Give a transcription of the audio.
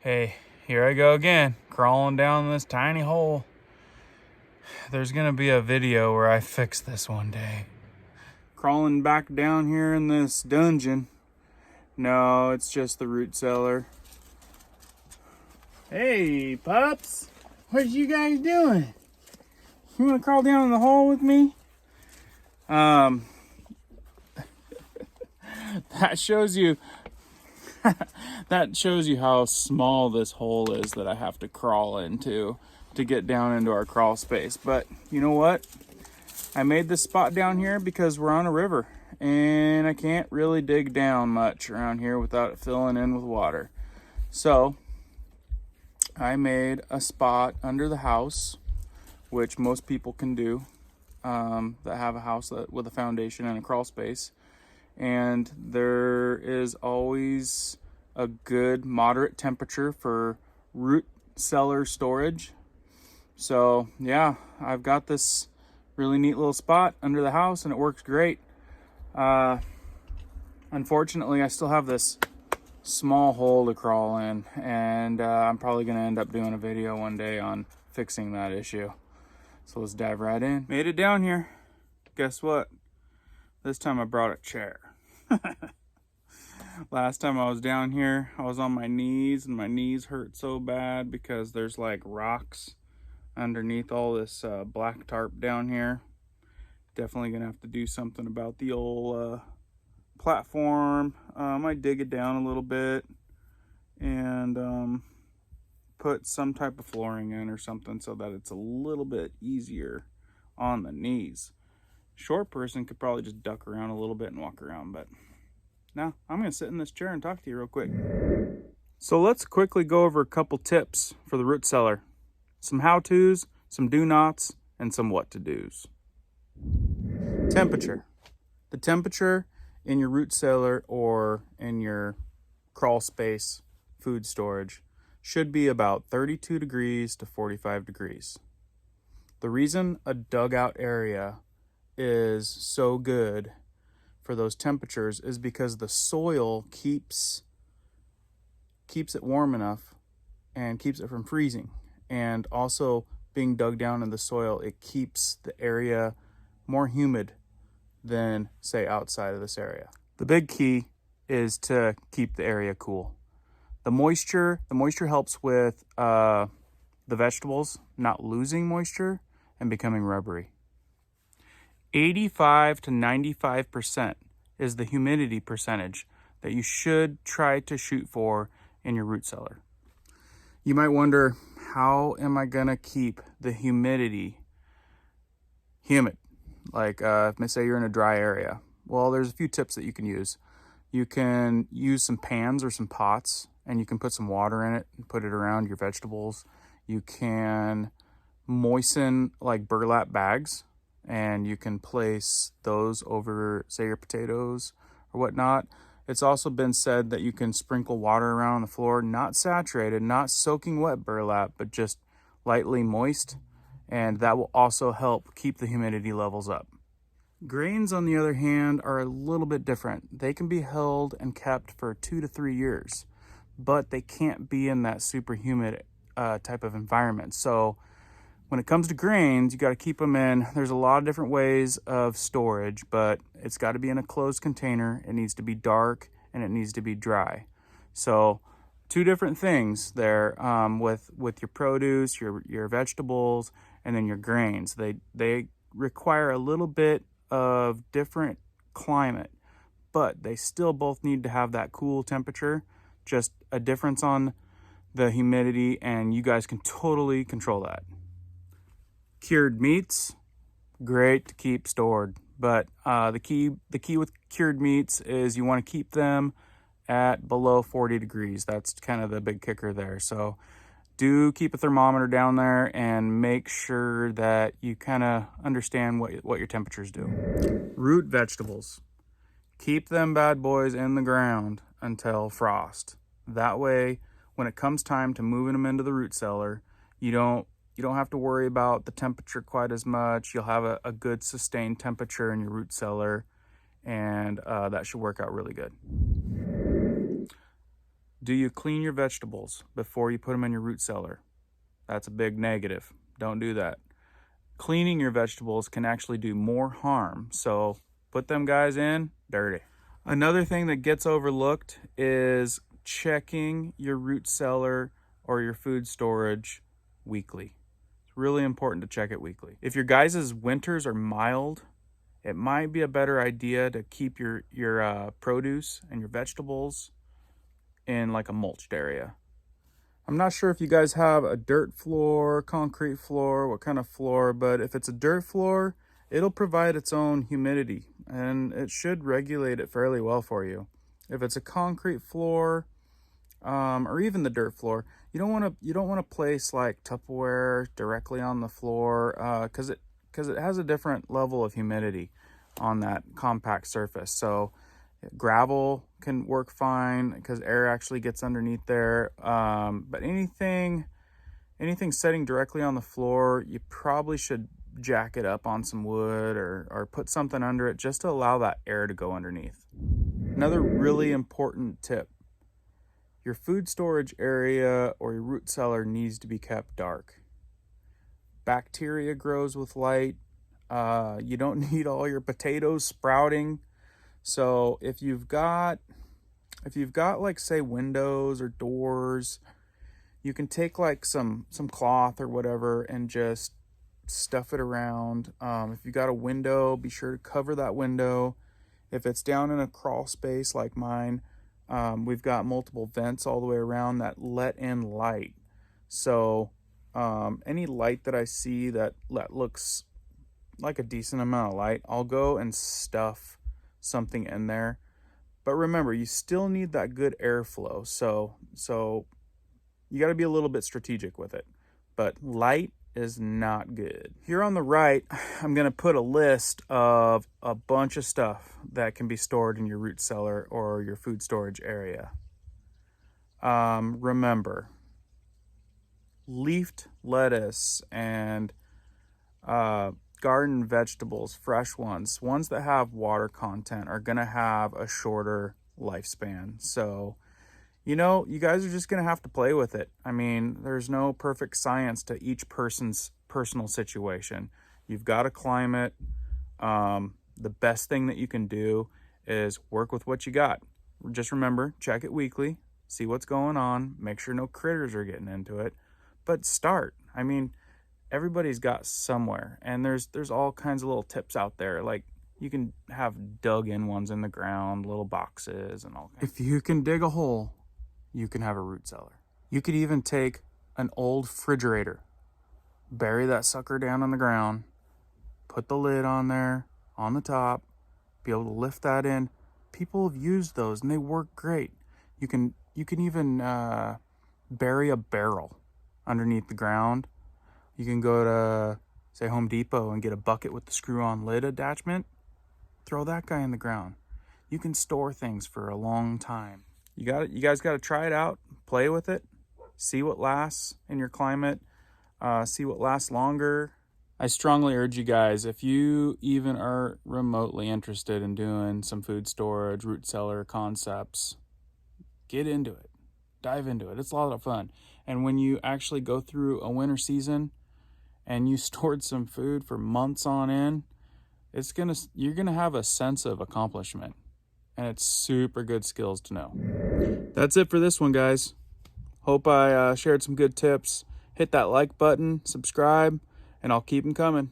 Hey, here I go again, crawling down this tiny hole. There's gonna be a video where I fix this one day. Crawling back down here in this dungeon. No, it's just the root cellar. Hey, pups. What you guys doing? You wanna crawl down in the hole with me? That shows you that shows you how small this hole is that I have to crawl into to get down into our crawl space. But you know what? I made this spot down here because we're on a river and I can't really dig down much around here without it filling in with water. So I made a spot under the house, which most people can do that have a house with a foundation and a crawl space. And there is always a good moderate temperature for root cellar storage. So yeah, I've got this really neat little spot under the house and it works great. Unfortunately, I still have this small hole to crawl in, and I'm probably gonna end up doing a video one day on fixing that issue. So let's dive right in. Made it down here. Guess what? This time I brought a chair. Last time I was down here, I was on my knees and my knees hurt so bad because there's like rocks underneath all this black tarp down here. Definitely gonna have to do something about the old platform. I might dig it down a little bit and put some type of flooring in or something so that it's a little bit easier on the knees. Short person could probably just duck around a little bit and walk around, but now I'm gonna sit in this chair and talk to you real quick. So let's quickly go over a couple tips for the root cellar. Some how-tos, some do-nots, and some what-to-dos. Temperature. The temperature in your root cellar or in your crawl space food storage should be about 32 degrees to 45 degrees. The reason a dugout area is so good for those temperatures is because the soil keeps it warm enough and keeps it from freezing. And also being dug down in the soil, it keeps the area more humid than say outside of this area. The big key is to keep the area cool. The moisture helps with the vegetables not losing moisture and becoming rubbery. 85 to 95% is the humidity percentage that you should try to shoot for in your root cellar. You might wonder, how am I gonna keep the humidity humid? Like, say you're in a dry area. Well, there's a few tips that you can use. You can use some pans or some pots and you can put some water in it and put it around your vegetables. You can moisten like burlap bags and you can place those over, say, your potatoes or whatnot. It's also been said that you can sprinkle water around on the floor, not saturated, not soaking wet burlap, but just lightly moist, and that will also help keep the humidity levels up. Grains, on the other hand, are a little bit different. They can be held and kept for 2 to 3 years, but they can't be in that super humid type of environment. So when it comes to grains, you got to keep them in. There's a lot of different ways of storage, but it's got to be in a closed container. It needs to be dark and it needs to be dry. So two different things there with your produce, your vegetables, and then your grains. They require a little bit of different climate, but they still both need to have that cool temperature. Just a difference on the humidity, and you guys can totally control that. Cured meats, great to keep stored, but the key with cured meats is you want to keep them at below 40 degrees. That's kind of the big kicker there. So do keep a thermometer down there and make sure that you kind of understand what your temperatures do. Root vegetables, keep them bad boys in the ground until frost. That way, when it comes time to moving them into the root cellar, you don't have to worry about the temperature quite as much. You'll have a good sustained temperature in your root cellar, and that should work out really good. Do you clean your vegetables before you put them in your root cellar? That's a big negative. Don't do that. Cleaning your vegetables can actually do more harm, so put them guys in dirty. Another thing that gets overlooked is checking your root cellar or your food storage weekly. It's really important to check it weekly. If your guys' winters are mild, it might be a better idea to keep your produce and your vegetables in like a mulched area. I'm not sure if you guys have a dirt floor, concrete floor, what kind of floor, but if it's a dirt floor, it'll provide its own humidity and it should regulate it fairly well for you. If it's a concrete floor, or even the dirt floor, you don't want to place like Tupperware directly on the floor, because it has a different level of humidity on that compact surface. So gravel can work fine because air actually gets underneath there. But anything setting directly on the floor, you probably should jack it up on some wood or put something under it just to allow that air to go underneath. Another really important tip: your food storage area or your root cellar needs to be kept dark. Bacteria grows with light. You don't need all your potatoes sprouting. So if you've got like, say, windows or doors, you can take like some cloth or whatever and just stuff it around. If you got a window, be sure to cover that window. If it's down in a crawl space like mine, we've got multiple vents all the way around that let in light. So any light that I see that looks like a decent amount of light, I'll go and stuff something in there. But remember, you still need that good airflow, so you got to be a little bit strategic with it. But light is not good. Here on the right, I'm going to put a list of a bunch of stuff that can be stored in your root cellar or your food storage area. Remember, leafed lettuce and garden vegetables, fresh ones that have water content, are going to have a shorter lifespan. So, you guys are just going to have to play with it. I mean, there's no perfect science to each person's personal situation. You've got a climate. The best thing that you can do is work with what you got. Just remember, check it weekly, see what's going on, make sure no critters are getting into it. But start. I mean, everybody's got somewhere, and there's all kinds of little tips out there. Like, you can have dug in ones in the ground, little boxes and all kinds. If you can dig a hole, you can have a root cellar. You could even take an old refrigerator, bury that sucker down on the ground, put the lid on there, on the top, be able to lift that in. People have used those and they work great. You can even bury a barrel underneath the ground. You can go to, say, Home Depot and get a bucket with the screw-on lid attachment. Throw that guy in the ground. You can store things for a long time. You guys got to try it out, play with it, see what lasts in your climate, see what lasts longer. I strongly urge you guys, if you even are remotely interested in doing some food storage, root cellar concepts, get into it. Dive into it. It's a lot of fun. And when you actually go through a winter season and you stored some food for months on end, you're gonna have a sense of accomplishment, and it's super good skills to know. That's it for this one, guys. Hope I shared some good tips. Hit that like button, subscribe, and I'll keep them coming.